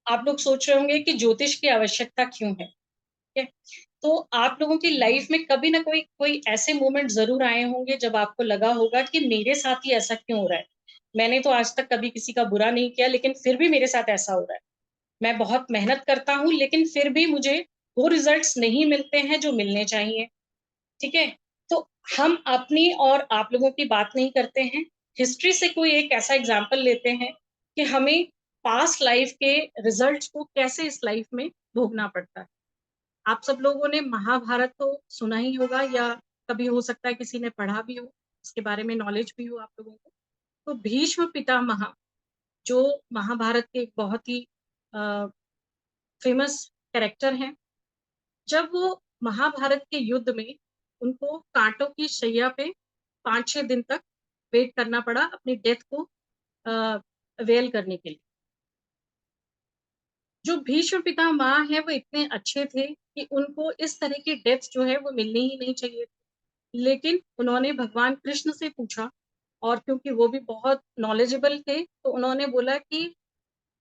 आप लोग सोच रहे होंगे कि ज्योतिष की आवश्यकता क्यों है? ठीक है? तो आप लोगों की लाइफ में कभी ना कोई कोई ऐसे मोमेंट ज़रूर आए होंगे जब आपको लगा होगा कि मेरे साथ ही ऐसा क्यों हो रहा है? मैंने तो आज तक कभी किसी का बुरा नहीं किया लेकिन फिर भी मेरे साथ ऐसा हो रहा है। मैं बहुत मेहनत करता हूँ लेकिन फिर भी मुझे वो रिज़ल्ट्स नहीं मिलते हैं जो मिलने चाहिए। ठीक है? तो हम अपनी और आप लोगों की बात नहीं करते हैं। हिस्ट्री से कोई एक ऐसा एग्ज़ाम्पल लेते हैं कि हमें पास्ट लाइफ़ के रिज़ल्ट्स को कैसे इस लाइफ़ में भोगना पड़ता है। आप सब लोगों ने महाभारत तो सुना ही होगा या कभी हो सकता है किसी ने पढ़ा भी हो, उसके बारे में नॉलेज भी हो आप लोगों को। तो भीष्म पितामह जो महाभारत के एक बहुत ही अ, फ़ेमस कैरेक्टर हैं। जब वो महाभारत के युद्ध में उनको काँटों की शैया पे 5-6 दिन तक वेट करना पड़ा अपनी डेथ को अवेल करने के लिए। जो भीष्म पितामह हैं वो इतने अच्छे थे कि उनको इस तरह की डेथ जो है वो मिलनी ही नहीं चाहिए थी। लेकिन उन्होंने भगवान कृष्ण से पूछा और क्योंकि वो भी बहुत नॉलेजेबल थे, तो उन्होंने बोला कि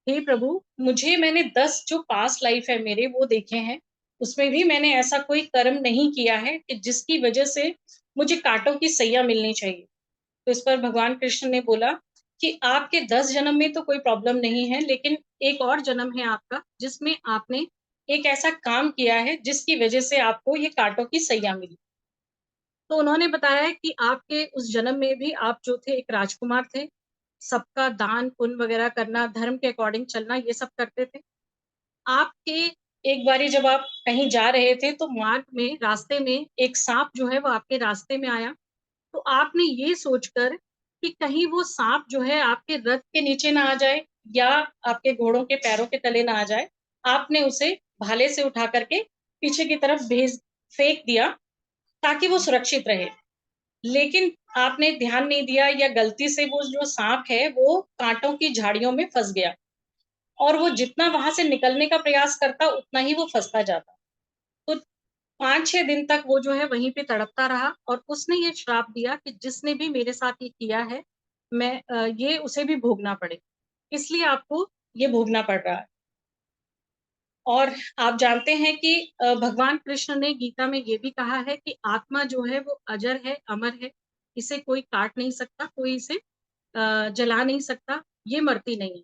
हे प्रभु, मुझे मैंने 10 जो पास्ट लाइफ है मेरे वो देखे हैं, उसमें भी मैंने ऐसा कोई कर्म नहीं किया है कि जिसकी वजह से मुझे काँटों की सैया मिलनी चाहिए। तो इस पर भगवान कृष्ण ने बोला कि आपके 10 जन्म में तो कोई प्रॉब्लम नहीं है, लेकिन एक और जन्म है आपका, जिसमें आपने एक ऐसा काम किया है, जिसकी वजह से आपको ये काँटों की सैया मिली। तो उन्होंने बताया कि आपके उस जन्म में भी आप जो थे एक राजकुमार थे, सबका दान पुण्य वगैरह करना, धर्म के अकॉर्डिंग चलना ये सब करते थे। आपके एक बारी जब आप कहीं जा रहे थे तो मार्ग में रास्ते में एक साँप जो है वो आपके रास्ते में आया, तो आपने ये सोचकर कि कहीं वो साँप जो है आपके रथ के नीचे ना आ जाए या आपके घोड़ों के पैरों के तले ना आ जाए, आपने उसे भाले से उठा कर के पीछे की तरफ भेज फेंक दिया ताकि वो सुरक्षित रहे। लेकिन आपने ध्यान नहीं दिया या गलती से वो जो साँप है वो काँटों की झाड़ियों में फँस गया और वो जितना वहाँ से निकलने का प्रयास करता उतना ही वो फँसता जाता। तो 5-6 दिन तक वो जो है वहीं पे तड़पता रहा और उसने ये श्राप दिया कि जिसने भी मेरे साथ ये किया है, ये उसे भी भोगना पड़े। इसलिए आपको ये भोगना पड़ रहा है। और आप जानते हैं कि भगवान कृष्ण ने गीता में ये भी कहा है कि आत्मा जो है वो अजर है, अमर है। इसे कोई काट नहीं सकता, कोई इसे जला नहीं सकता, ये मरती नहीं है।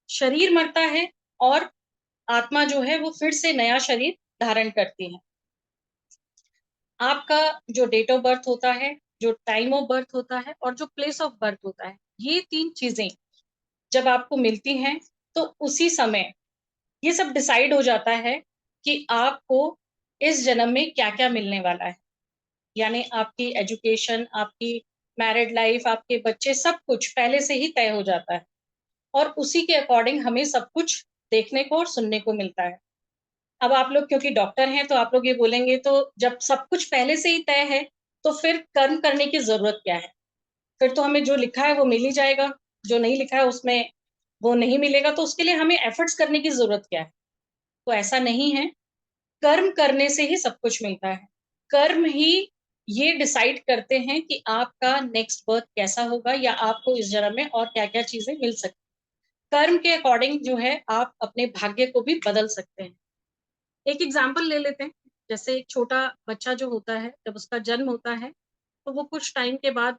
शरीर मरता है और आत्मा जो है वो फिर से नया शरीर धारण करती है। आपका जो डेट ऑफ बर्थ होता है, जो टाइम ऑफ बर्थ होता है और जो प्लेस ऑफ बर्थ होता है, ये 3 चीज़ें जब आपको मिलती हैं, तो उसी समय ये सब डिसाइड हो जाता है कि आपको इस जन्म में क्या-क्या मिलने वाला है। यानी आपकी एजुकेशन, आपकी मैरिड लाइफ, आपके बच्चे, सब कुछ पहले से ही तय हो जाता है और उसी के अकॉर्डिंग हमें सब कुछ देखने को और सुनने को मिलता है। अब आप लोग क्योंकि डॉक्टर हैं, तो आप लोग ये बोलेंगे तो जब सब कुछ पहले से ही तय है, तो फिर कर्म करने की ज़रूरत क्या है? फिर तो हमें जो लिखा है वो मिल ही जाएगा, जो नहीं लिखा है उसमें वो नहीं मिलेगा, तो उसके लिए हमें एफर्ट्स करने की ज़रूरत क्या है? तो ऐसा नहीं है, कर्म करने से ही सब कुछ मिलता है। कर्म ही ये डिसाइड करते हैं कि आपका नेक्स्ट बर्थ कैसा होगा या आपको इस जन्म में और क्या-क्या चीज़ें मिल सकती हैं। कर्म के अकॉर्डिंग जो है आप अपने भाग्य को भी बदल सकते हैं। एक एग्जाम्पल ले लेते हैं, जैसे एक छोटा बच्चा जो होता है, जब उसका जन्म होता है, तो वो कुछ टाइम के बाद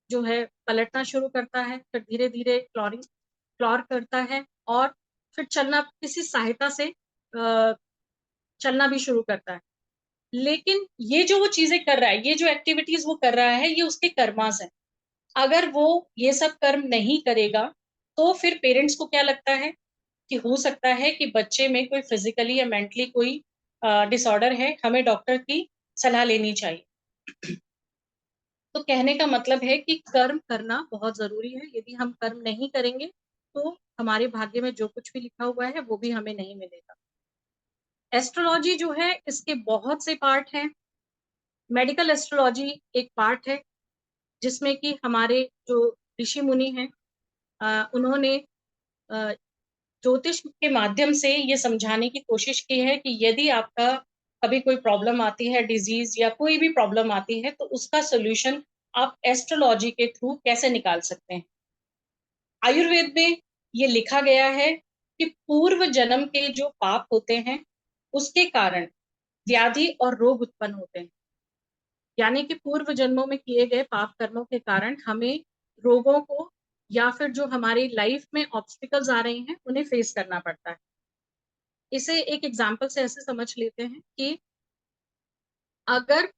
जो है पलटना शुरू करता है, फिर धीरे-धीरे क्लॉर करता है और फिर चलना किसी सहायता से चलना भी शुरू करता है। लेकिन ये जो वो चीज़ें कर रहा है, ये जो एक्टिविटीज़ वो कर रहा है, ये उसके कर्मास हैं। अगर वो ये सब कर्म नहीं करेगा, तो फिर पेरेंट्स को क्या लगता है कि हो सकता है कि बच्चे में कोई फिज़िकली या मेंटली कोई डिसऑर्डर है, हमें डॉक्टर की सलाह लेनी चाहिए। तो कहने का मतलब है कि कर्म करना बहुत ज़रूरी है, यदि हम कर्म नहीं करेंगे, तो हमारे भाग्य में जो कुछ भी लिखा हुआ है, वो भी हमें नहीं मिलेगा। एस्ट्रोलॉजी जो है, इसके बहुत से पार्ट हैं। मेडिकल एस्ट्रोलॉजी एक पार्ट है, जिसमें कि हमारे जो ऋषि-मुनि हैं उन्होंने अ, ज्योतिष के माध्यम से ये समझाने की कोशिश की है कि यदि आपका कभी कोई प्रॉब्लम आती है, डिज़ीज़ या कोई भी प्रॉब्लम आती है, तो उसका सॉल्यूशन आप एस्ट्रोलॉजी के थ्रू कैसे निकाल सकते हैं। आयुर्वेद में ये लिखा गया है कि पूर्व जन्म के जो पाप होते हैं उसके कारण व्याधि और रोग उत्पन्न होते हैं। यानी कि पूर्व जन्मों में किए गए पाप कर्मों के कारण हमें रोगों को या फिर जो हमारी लाइफ में ऑब्स्टिकल्स आ रहे हैं उन्हें फेस करना पड़ता है। इसे एक एग्जाम्पल से ऐसे समझ लेते हैं कि अगर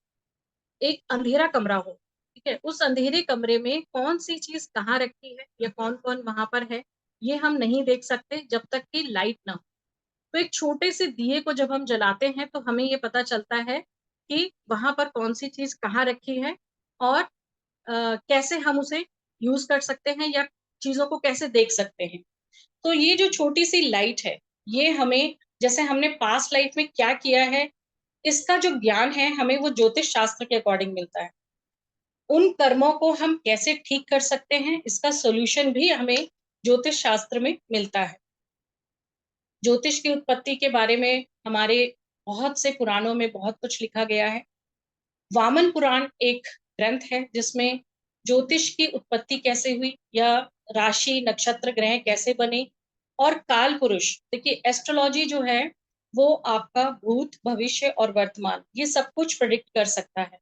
एक अंधेरा कमरा हो, ठीक है, उस अंधेरे कमरे में कौन सी चीज कहाँ रखी है या कौन कौन वहां पर है, ये हम नहीं देख सकते जब तक कि लाइट ना हो। तो एक छोटे से दिए को जब हम जलाते हैं तो हमें ये पता चलता है कि वहां पर कौन सी चीज कहाँ रखी है और कैसे हम उसे यूज कर सकते हैं या चीजों को कैसे देख सकते हैं। तो ये जो छोटी सी लाइट है, ये हमें, जैसे हमने पास्ट लाइफ में क्या किया है, इसका जो ज्ञान है हमें वो ज्योतिष शास्त्र के अकॉर्डिंग मिलता है। उन कर्मों को हम कैसे ठीक कर सकते हैं, इसका सॉल्यूशन भी हमें ज्योतिष शास्त्र में मिलता है। ज्योतिष की उत्पत्ति के बारे में हमारे बहुत से पुराणों में बहुत कुछ लिखा गया है। वामन पुराण एक ग्रंथ है जिसमें ज्योतिष की उत्पत्ति कैसे हुई या राशि नक्षत्र ग्रह कैसे बने, और काल पुरुष, देखिए एस्ट्रोलॉजी जो है वो आपका भूत भविष्य और वर्तमान ये सब कुछ प्रेडिक्ट कर सकता है।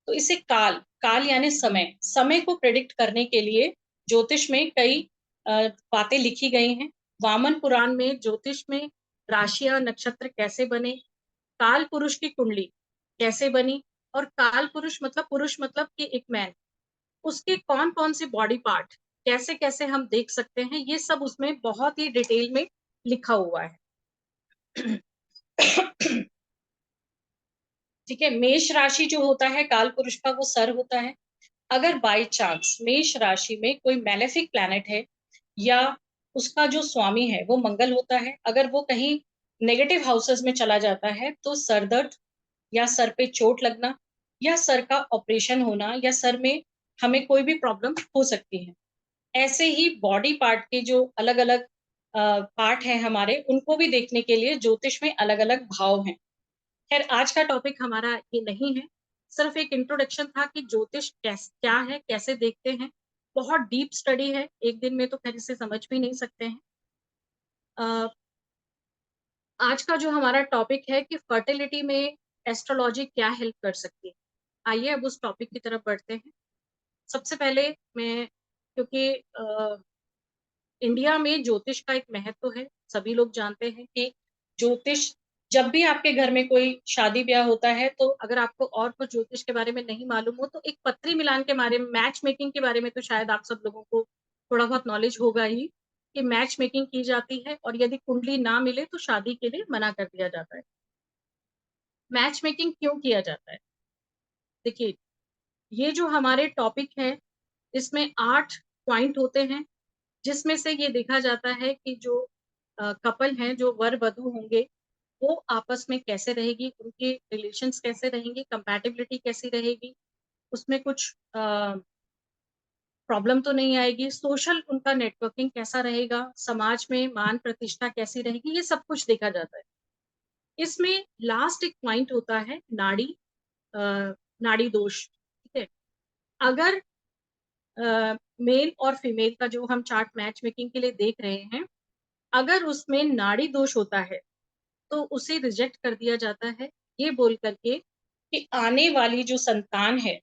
तो इसे काल, काल यानी समय, समय को प्रेडिक्ट करने के लिए ज्योतिष में कई बातें लिखी गई हैं। वामन पुराण में ज्योतिष में राशियां नक्षत्र कैसे बने, काल पुरुष की कुंडली कैसे बनी, और काल पुरुष मतलब कि एक मैन, उसके कौन कौन से बॉडी पार्ट कैसे कैसे हम देख सकते हैं, ये सब उसमें बहुत ही डिटेल में लिखा हुआ है। ठीक है, मेष राशि जो होता है काल पुरुष का वो सर होता है। अगर बाय चांस मेष राशि में कोई मैलेफिक प्लैनेट है या उसका जो स्वामी है वो मंगल होता है, अगर वो कहीं नेगेटिव हाउसेस में चला जाता है तो सर दर्द या सर पे चोट लगना या सर का ऑपरेशन होना या सर में हमें कोई भी प्रॉब्लम हो सकती है। ऐसे ही बॉडी पार्ट के जो अलग अलग पार्ट हैं हमारे, उनको भी देखने के लिए ज्योतिष में अलग अलग भाव हैं। खैर आज का टॉपिक हमारा ये नहीं है, सिर्फ एक इंट्रोडक्शन था कि ज्योतिष क्या है, कैसे देखते हैं। बहुत डीप स्टडी है, एक दिन में तो खैर इसे समझ भी नहीं सकते हैं। अ, आज का जो हमारा टॉपिक है कि फर्टिलिटी में एस्ट्रोलॉजी क्या हेल्प कर सकती है, आइए अब उस टॉपिक की तरफ बढ़ते हैं। सबसे पहले मैं, क्योंकि इंडिया में ज्योतिष का एक महत्व है, सभी लोग जानते हैं कि ज्योतिष, जब भी आपके घर में कोई शादी ब्याह होता है तो अगर आपको और कुछ ज्योतिष के बारे में नहीं मालूम हो तो एक पत्री मिलान के बारे में, मैच मेकिंग के बारे में तो शायद आप सब लोगों को थोड़ा बहुत नॉलेज होगा ही, कि मैच मेकिंग की जाती है और यदि कुंडली ना मिले तो शादी के लिए मना कर दिया जाता है। मैच मेकिंग क्यों किया जाता है, देखिए ये जो हमारे टॉपिक है इसमें 8 पॉइंट होते हैं, जिसमें से ये देखा जाता है कि जो कपल हैं, जो वर वधु होंगे, वो आपस में कैसे रहेगी, उनके रिलेशंस कैसे रहेंगे, कंपैटिबिलिटी कैसी रहेगी, उसमें कुछ प्रॉब्लम तो नहीं आएगी, सोशल उनका नेटवर्किंग कैसा रहेगा, समाज में मान प्रतिष्ठा कैसी रहेगी, ये सब कुछ देखा जाता है। इसमें लास्ट एक पॉइंट होता है नाड़ी, अ, नाड़ी दोष, ठीक है। अगर मेल और फीमेल का जो हम चार्ट मैच मेकिंग के लिए देख रहे हैं, अगर उसमें नाड़ी दोष होता है तो उसे रिजेक्ट कर दिया जाता है, ये बोल करके कि आने वाली जो संतान है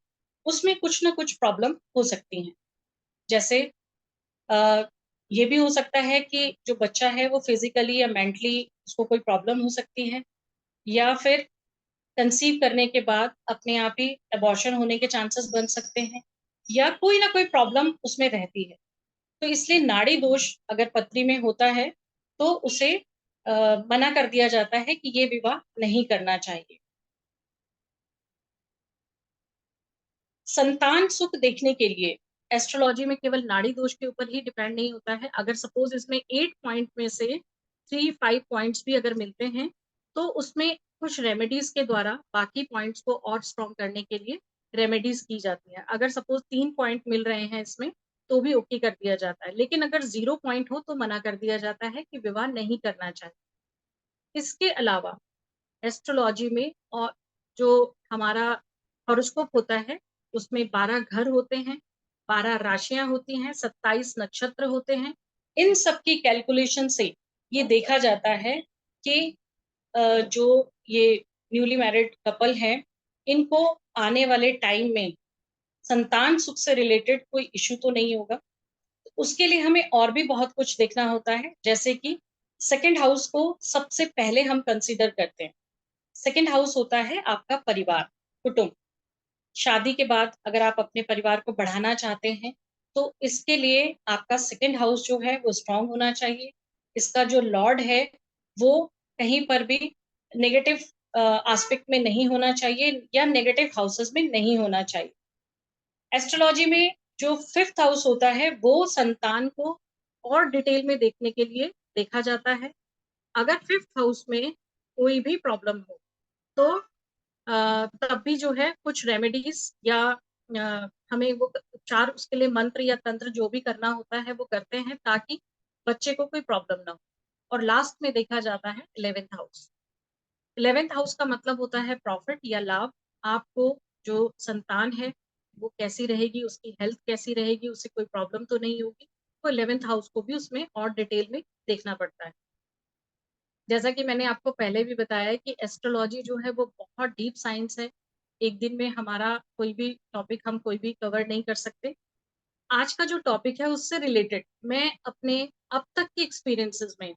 उसमें कुछ ना कुछ प्रॉब्लम हो सकती है। जैसे आ, ये भी हो सकता है कि जो बच्चा है वो फिजिकली या मेंटली उसको कोई प्रॉब्लम हो सकती है, या फिर कंसीव करने के बाद अपने आप ही अबॉर्शन होने के चांसेस बन सकते हैं, या कोई ना कोई प्रॉब्लम उसमें रहती है। तो इसलिए नाड़ी दोष अगर पत्री में होता है तो उसे मना कर दिया जाता है कि ये विवाह नहीं करना चाहिए। संतान सुख देखने के लिए एस्ट्रोलॉजी में केवल नाड़ी दोष के ऊपर ही डिपेंड नहीं होता है। अगर सपोज इसमें 8 पॉइंट में से 3-5 पॉइंट्स भी अगर मिलते हैं तो उसमें कुछ रेमेडीज के द्वारा बाकी पॉइंट्स को और स्ट्रॉन्ग करने के लिए रेमेडीज की जाती है। अगर सपोज 3 पॉइंट मिल रहे हैं इसमें तो भी ओके कर दिया जाता है, लेकिन अगर 0 पॉइंट हो तो मना कर दिया जाता है कि विवाह नहीं करना चाहिए। इसके अलावा एस्ट्रोलॉजी में और जो हमारा हॉरोस्कोप होता है उसमें 12 घर होते हैं, 12 राशियां होती हैं, 27 नक्षत्र होते हैं। इन सब की कैलकुलेशन से ये देखा जाता है कि जो ये न्यूली मैरिड कपल हैं, इनको आने वाले टाइम में संतान सुख से रिलेटेड कोई इश्यू तो नहीं होगा। उसके लिए हमें और भी बहुत कुछ देखना होता है, जैसे कि सेकंड हाउस को सबसे पहले हम कंसीडर करते हैं। सेकंड हाउस होता है आपका परिवार, कुटुंब। शादी के बाद अगर आप अपने परिवार को बढ़ाना चाहते हैं, तो इसके लिए आपका सेकंड हाउस जो है वो स्ट्रांग होना चाहिए। इसका जो लॉर्ड है, वो कहीं पर भी नेगेटिव एस्पेक्ट में नहीं होना चाहिए या नेगेटिव हाउसेस में नहीं होना चाहिए। एस्ट्रोलॉजी में जो फिफ्थ हाउस होता है, वो संतान को और डिटेल में देखने के लिए देखा जाता है। अगर फिफ्थ हाउस में कोई भी प्रॉब्लम हो, तो तब भी जो है कुछ रेमेडीज या हमें वो उपचार, उसके लिए मंत्र या तंत्र जो भी करना होता है वो करते हैं, ताकि बच्चे को कोई प्रॉब्लम ना हो। और लास्ट में देखा जाता है 11th हाउस। 11th हाउस का मतलब होता है प्रॉफिट या लाभ। आपको जो संतान है वो कैसी रहेगी, उसकी हेल्थ कैसी रहेगी, उसे कोई प्रॉब्लम तो नहीं होगी। तो 11th हाउस को भी उसमें और डिटेल में देखना पड़ता है। जैसा कि मैंने आपको पहले भी बताया है कि एस्ट्रोलॉजी जो है वो बहुत डीप साइंस है। एक दिन में हमारा कोई भी टॉपिक हम कोई भी कवर नहीं कर सकते। आज का जो टॉपिक है उससे रिलेटेड मैं अपने अब तक के एक्सपीरियंसेस में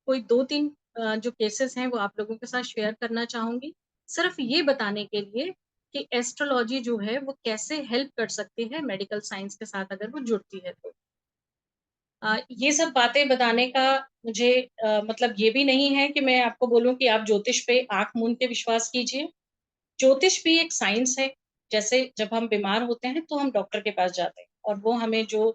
कोई 2-3 जो केसेस हैं वो आप लोगों के साथ शेयर करना चाहूँगी। सिर्फ ये बताने के लिए कि एस्ट्रोलॉजी जो है वो कैसे हेल्प कर सकती है मेडिकल साइंस के साथ अगर वो जुड़ती है तो। ये सब बातें बताने का मुझे मतलब ये भी नहीं है कि मैं आपको बोलूँ कि आप ज्योतिष पे आँख मूंद के विश्वास कीजिए। ज्योतिष भी एक साइंस है। जैसे जब हम बीमार होते हैं तो हम डॉक्टर के पास जाते हैं और वो हमें जो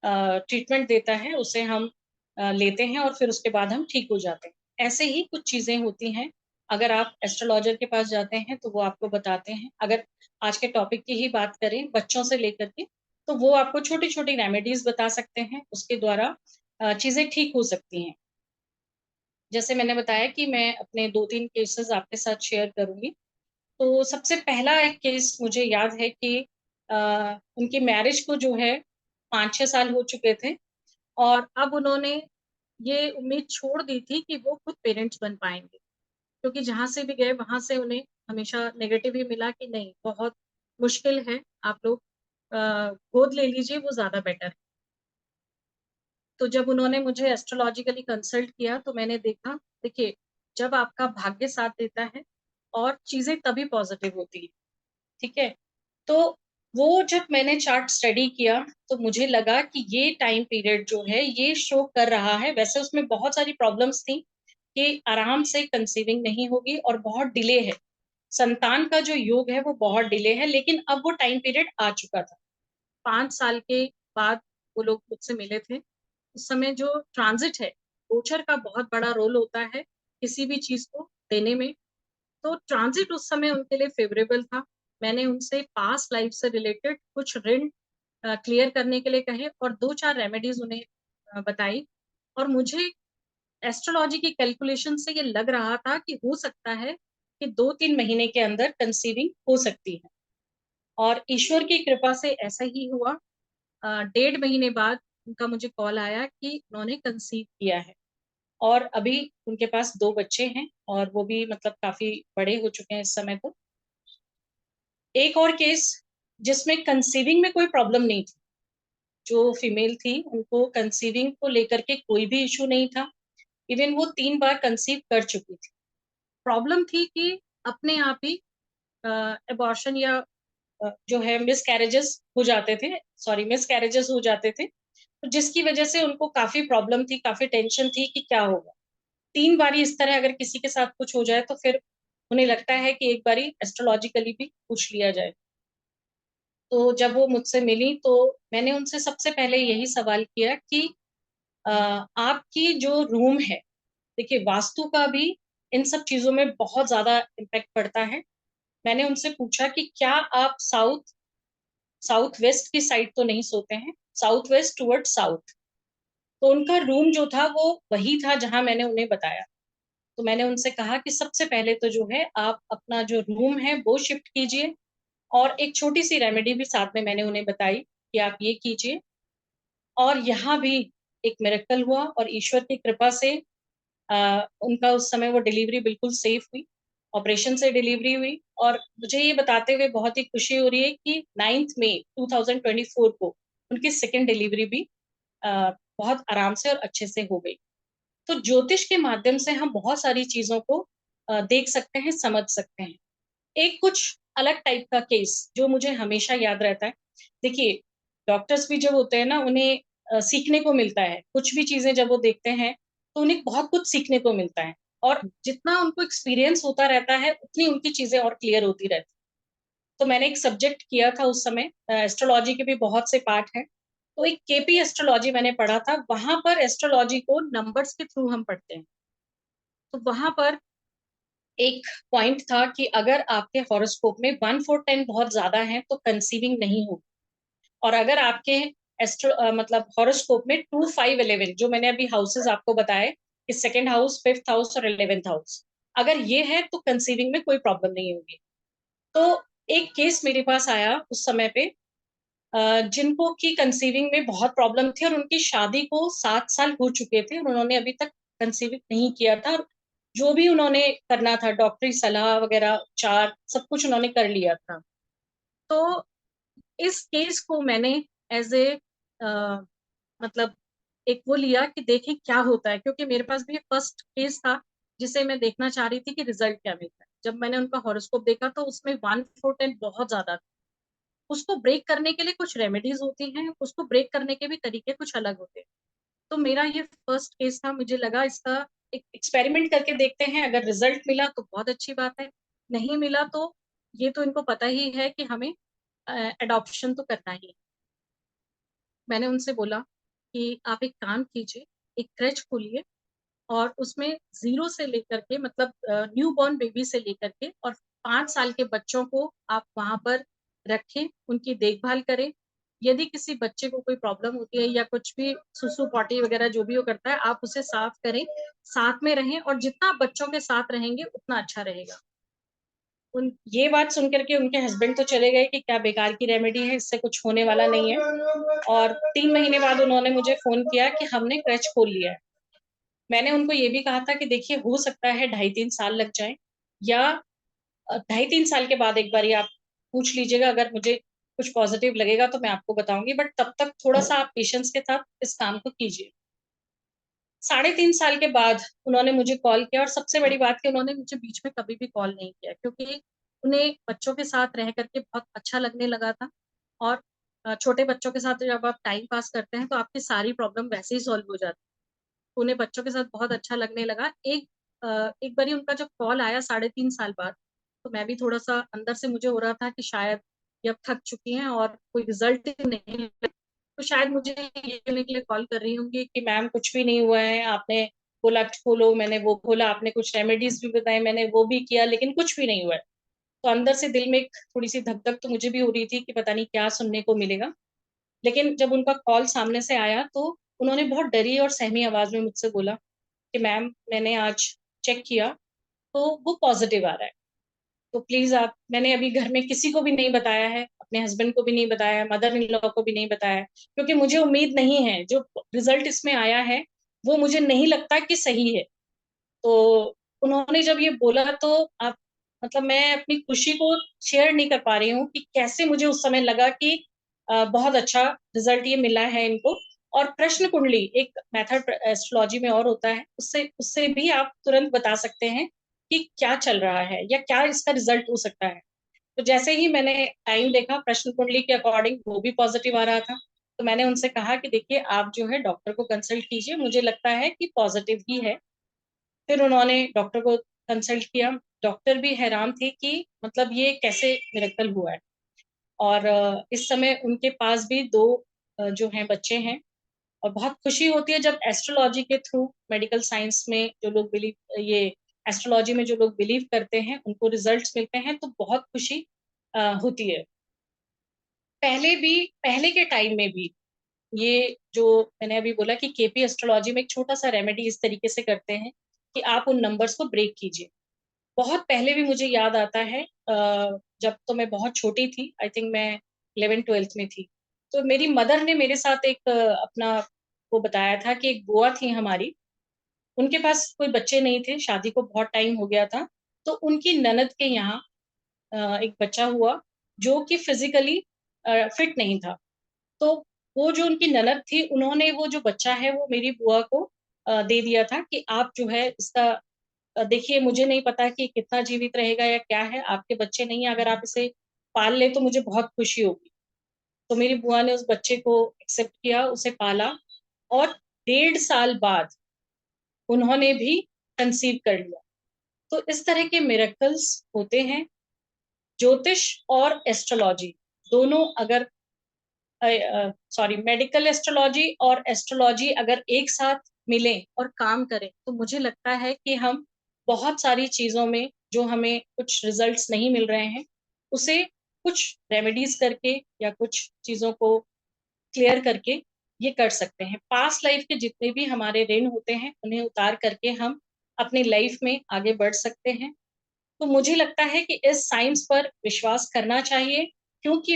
ट्रीटमेंट देता है उसे हम लेते हैं और फिर उसके बाद हम ठीक हो जाते हैं। ऐसे ही कुछ चीज़ें होती हैं। अगर आप एस्ट्रोलॉजर के पास जाते हैं तो वो आपको बताते हैं। अगर आज के टॉपिक की ही बात करें बच्चों से लेकर के, तो वो आपको छोटी-छोटी रेमेडीज़ बता सकते हैं। उसके द्वारा चीज़ें ठीक हो सकती हैं। जैसे मैंने बताया कि मैं अपने 2-3 केसेज़ आपके साथ शेयर करूँगी। तो सबसे पहला एक केस मुझे याद है कि अ, उनकी मैरिज को जो है 5-6 साल हो चुके थे और अब उन्होंने ये उम्मीद छोड़ दी थी कि वो खुद पेरेंट्स बन पाएँगे। क्योंकि जहाँ से भी गए वहाँ से उन्हें हमेशा नेगेटिव ही मिला कि नहीं, बहुत मुश्किल है, आप लोग गोद ले लीजिए, वो ज़्यादा बेटर है। तो जब उन्होंने मुझे एस्ट्रोलॉजिकली कंसल्ट किया तो मैंने देखा, देखिए, जब आपका भाग्य साथ देता है और चीज़ें तभी पॉज़िटिव होती हैं, ठीक है? तो वो जब मैंने चार्ट स्टडी किया, तो मुझे लगा कि ये टाइम पीरियड जो है, ये शो कर रहा है। वैसे उसमें बहुत सारी प्रॉब्लम्स थी कि आराम से कंसीविंग नहीं होगी और बहुत डिले है। संतान का जो योग है, वो बहुत डिले है, लेकिन अब वो टाइम पीरियड आ चुका था। 5 साल के बाद वो लोग मुझसे मिले थे। उस समय जो ट्रांज़िट है, गोचर का बहुत बड़ा रोल होता है, किसी भी चीज़ को देने में। तो ट्रांज़िट उस समय उनके लिए फ़ेवरेबल था। मैंने उनसे पास्ट लाइफ़ से रिलेटेड कुछ ऋण क्लियर करने के लिए कहे और 2-4 रेमेडीज़ उन्हें बताई और मुझे एस्ट्रोलॉजी की कैलकुलेशन से ये लग रहा था कि हो सकता है कि 2-3 महीने के अंदर कंसीविंग हो सकती है और ईश्वर की कृपा से ऐसा ही हुआ। 1.5 महीने बाद उनका मुझे कॉल आया कि उन्होंने कंसीव किया है और अभी उनके पास 2 बच्चे हैं और वो भी मतलब काफ़ी बड़े हो चुके हैं इस समय तो। एक और केस जिसमें कंसीविंग में कोई प्रॉब्लम नहीं थी, जो फीमेल थी उनको कंसीविंग को लेकर के कोई भी इश्यू नहीं था। इवन वो 3 बार कंसीव कर चुकी थी। प्रॉब्लम थी कि अपने आप ही अबॉर्शन या जो है मिसकैरेजेस हो जाते थे, सॉरी मिसकैरेजेस हो जाते थे, तो जिसकी वजह से उनको काफ़ी प्रॉब्लम थी, काफ़ी टेंशन थी कि क्या होगा? 3 बारी इस तरह अगर किसी के साथ कुछ हो जाए तो फिर उन्हें लगता है कि एक बारी एस्ट्रोलॉजिकली भी पूछ लिया जाए। तो जब वो मुझसे मिली तो मैंने उनसे सबसे पहले यही सवाल किया कि आपकी जो रूम है, देखिए वास्तु का भी इन सब चीज़ों में बहुत ज़्यादा इम्पैक्ट पड़ता है। मैंने उनसे पूछा कि क्या आप साउथ वेस्ट की साइड तो नहीं सोते हैं? South west towards south. तो उनका रूम जो था वो वही था जहाँ मैंने उन्हें बताया। तो मैंने उनसे कहा कि सबसे पहले तो जो है आप अपना जो रूम है वो शिफ्ट कीजिए और एक छोटी-सी रेमेडी भी साथ में मैंने उन्हें बताई कि आप ये कीजिए और यहाँ भी एक मिरेकल हुआ और ईश्वर की कृपा से उनका उस समय वो डिलीवरी बिल्कुल सेफ हुई, ऑपरेशन से डिलीवरी हुई। और मुझे ये बताते हुए बहुत ही खुशी हो रही है कि 9 मई 2024 को उनकी सेकेंड डिलीवरी भी बहुत आराम से और अच्छे से हो गई। तो ज्योतिष के माध्यम से हम बहुत सारी चीजों को देख सकते हैं, समझ सकते हैं। एक कुछ अलग टाइप का केस जो मुझे हमेशा याद रहता है। देखिए, डॉक्टर्स भी जब होते हैं ना, उन्हें सीखने को मिलता है। कुछ भी चीजें जब वो देखते हैं तो उन्हें बहुत कुछ सीखने को मिलता है। और जितना उनको एक्सपीरियंस होता रहता है उतनी उनकी चीजें और क्लियर होती रहती है। तो मैंने एक सब्जेक्ट किया था उस समय, एस्ट्रोलॉजी के भी बहुत से पार्ट हैं। तो एक केपी एस्ट्रोलॉजी मैंने पढ़ा था, वहां पर एस्ट्रोलॉजी को नंबर्स के थ्रू हम पढ़ते हैं। तो वहां पर एक पॉइंट था कि अगर आपके हॉरोस्कोप में 1 4 10 बहुत ज्यादा है तो कंसीविंग नहीं होगी। और अगर आपके मतलब हॉरोस्कोप में 2 5 11, जो मैंने अभी हाउसेस आपको बताए कि सेकंड हाउस, फिफ्थ हाउस और 11th हाउस, अगर ये है तो कंसीविंग में कोई प्रॉब्लम नहीं होगी। तो एक केस मेरे पास आया उस समय पे, जिनको की कंसीविंग में बहुत प्रॉब्लम थी और उनकी शादी को 7 साल हो चुके थे और उन्होंने अभी तक कंसीविंग नहीं किया था। और जो भी उन्होंने करना था, डॉक्टरी सलाह वगैरह, उपचार, सब कुछ उन्होंने कर लिया था। तो इस केस को मैंने एज ए मतलब एक वो लिया कि देखें क्या होता है, क्योंकि मेरे पास भी फर्स्ट केस था जिसे मैं देखना चाह रही थी कि रिजल्ट क्या मिलता है। जब मैंने उनका हॉरोस्कोप देखा तो उसमें 1 4 10 बहुत ज्यादा था। उसको ब्रेक करने के लिए कुछ रेमेडीज होती हैं, उसको ब्रेक करने के भी तरीके कुछ अलग होते हैं। तो मेरा ये फर्स्ट केस था, मुझे लगा इसका एक एक्सपेरिमेंट करके देखते हैं, अगर रिजल्ट मिला तो बहुत अच्छी बात है, नहीं मिला तो ये तो इनको पता ही है कि हमें एडॉप्शन तो करना ही है। मैंने उनसे बोला कि आप एक काम कीजिए, एक क्रच खोलिए और उसमें 0 से लेकर के, मतलब न्यू बॉर्न बेबी से लेकर के और 5 साल के बच्चों को आप वहां पर रखें, उनकी देखभाल करें। यदि किसी बच्चे को कोई प्रॉब्लम होती है या कुछ भी सुसु पॉटी वगैरह जो भी वो करता है, आप उसे साफ करें, साथ में रहें, और जितना आप बच्चों के साथ रहेंगे उतना अच्छा रहेगा। उन ये बात सुन करके उनके हस्बैंड तो चले गए कि क्या बेकार की रेमेडी है, इससे कुछ होने वाला नहीं है। और 3 महीने बाद उन्होंने मुझे फोन किया कि हमने क्रच खोल लिया है। मैंने उनको ये भी कहा था कि देखिए, हो सकता है 2.5 3 साल लग जाए, या 2.5 3 साल के बाद एक बार आप पूछ लीजिएगा, अगर मुझे कुछ पॉजिटिव लगेगा तो मैं आपको बताऊंगी, बट तब तक थोड़ा सा आप पेशेंस के साथ इस काम को कीजिए। 3.5 साल के बाद उन्होंने मुझे कॉल किया, और सबसे बड़ी बात कि उन्होंने मुझे बीच में कभी भी कॉल नहीं किया, क्योंकि उन्हें बच्चों के साथ रह करके बहुत अच्छा लगने लगा था। और छोटे बच्चों के साथ जब आप टाइम पास करते हैं तो आपकी सारी प्रॉब्लम वैसे ही सॉल्व हो जाती है। उन्हें बच्चों के साथ बहुत अच्छा लगने लगा। एक बारी उनका जब कॉल आया 3.5 साल बाद, तो मैं भी थोड़ा सा अंदर से मुझे हो रहा था कि शायद ये अब थक चुकी हैं और कोई रिजल्ट नहीं, तो शायद मुझे ये कहने के लिए कॉल कर रही होंगी कि मैम कुछ भी नहीं हुआ है, आपने बोला खोलो, मैंने वो खोला, आपने कुछ रेमेडीज भी बताए, मैंने वो भी किया, लेकिन कुछ भी नहीं हुआ है। तो अंदर से दिल में एक थोड़ी सी धक धक तो मुझे भी हो रही थी कि पता नहीं क्या सुनने को मिलेगा। लेकिन जब उनका कॉल सामने से आया तो उन्होंने बहुत डरी और सहमी आवाज में मुझसे बोला कि मैम, मैंने आज चेक किया तो वो पॉजिटिव आ रहा है। तो प्लीज आप, मैंने अभी घर में किसी को भी नहीं बताया है, अपने हस्बैंड को भी नहीं बताया, मदर इन लॉ को भी नहीं बताया, क्योंकि मुझे उम्मीद नहीं है, जो रिजल्ट इसमें आया है वो मुझे नहीं लगता कि सही है। तो उन्होंने जब ये बोला तो आप, मतलब मैं अपनी खुशी को शेयर नहीं कर पा रही हूँ कि कैसे मुझे उस समय लगा कि बहुत अच्छा रिजल्ट ये मिला है इनको। और प्रश्न कुंडली एक मेथड एस्ट्रोलॉजी में और होता है, उससे उससे भी आप तुरंत बता सकते हैं कि क्या चल रहा है या क्या इसका रिजल्ट हो सकता है। तो जैसे ही मैंने टाइम देखा, प्रश्न कुंडली के अकॉर्डिंग वो भी पॉजिटिव आ रहा था। तो मैंने उनसे कहा कि देखिए, आप जो है डॉक्टर को कंसल्ट कीजिए, मुझे लगता है कि पॉजिटिव ही है। फिर उन्होंने डॉक्टर को कंसल्ट किया। डॉक्टर भी हैरान थे कि मतलब ये कैसे मिरेकल हुआ है। और इस समय उनके पास भी 2 जो हैं बच्चे हैं। और बहुत खुशी होती है जब एस्ट्रोलॉजी के थ्रू, मेडिकल साइंस में जो लोग बिलीव, ये एस्ट्रोलॉजी में जो लोग बिलीव करते हैं, उनको रिजल्ट्स मिलते हैं तो बहुत खुशी होती है। पहले के टाइम में भी ये जो मैंने अभी बोला कि केपी एस्ट्रोलॉजी में एक छोटा सा रेमेडी इस तरीके से करते हैं कि आप उन नंबर्स को ब्रेक कीजिए। बहुत पहले भी मुझे याद आता है, जब तो मैं बहुत छोटी थी, आई थिंक मैं 11th 12th में थी। तो मेरी मदर ने मेरे साथ एक अपना वो बताया था कि एक बुआ थी हमारी, उनके पास कोई बच्चे नहीं थे, शादी को बहुत टाइम हो गया था। तो उनकी ननद के यहाँ एक बच्चा हुआ जो कि फिजिकली फिट नहीं था। तो वो जो उनकी ननद थी, उन्होंने वो जो बच्चा है वो मेरी बुआ को दे दिया था कि आप जो है इसका देखिए, मुझे नहीं पता कि कितना जीवित रहेगा या क्या है, आपके बच्चे नहीं है, अगर आप इसे पाल ले तो मुझे बहुत खुशी होगी। तो मेरी बुआ ने उस बच्चे को एक्सेप्ट किया, उसे पाला, और 1.5 साल बाद उन्होंने भी कंसीव कर लिया। तो इस तरह के मिरेकल्स होते हैं। ज्योतिष और एस्ट्रोलॉजी दोनों अगर सॉरी मेडिकल एस्ट्रोलॉजी और एस्ट्रोलॉजी अगर एक साथ मिले और काम करें तो मुझे लगता है कि हम बहुत सारी चीजों में जो हमें कुछ रिजल्ट्स नहीं मिल रहे हैं उसे कुछ रेमेडीज करके या कुछ चीजों को क्लियर करके ये कर सकते हैं। पास्ट लाइफ के जितने भी हमारे ऋण होते हैं उन्हें उतार करके हम अपनी लाइफ में आगे बढ़ सकते हैं। तो मुझे लगता है कि इस साइंस पर विश्वास करना चाहिए, क्योंकि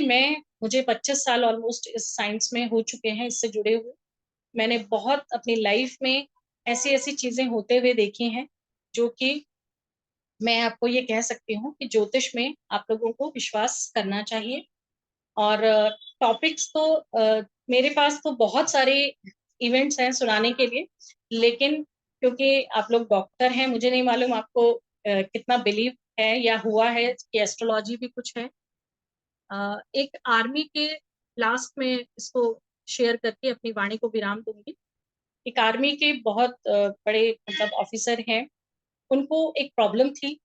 मुझे 25 साल ऑलमोस्ट इस साइंस में हो चुके हैं, इससे जुड़े हुए। मैंने बहुत अपनी लाइफ में ऐसी-ऐसी चीज़ें होते हुए देखी हैं, जो कि मैं आपको ये कह सकती हूँ कि ज्योतिष में आप लोगों को विश्वास करना चाहिए। और टॉपिक्स तो मेरे पास तो बहुत सारे इवेंट्स हैं सुनाने के लिए, लेकिन क्योंकि आप लोग डॉक्टर हैं, मुझे नहीं मालूम आपको कितना बिलीव है या हुआ है कि एस्ट्रोलॉजी भी कुछ है। एक आर्मी के लास्ट में इसको शेयर करके अपनी वाणी को विराम दूंगी। एक आर्मी के बहुत बड़े मतलब ऑफिसर हैं, उनको एक प्रॉब्लम थी।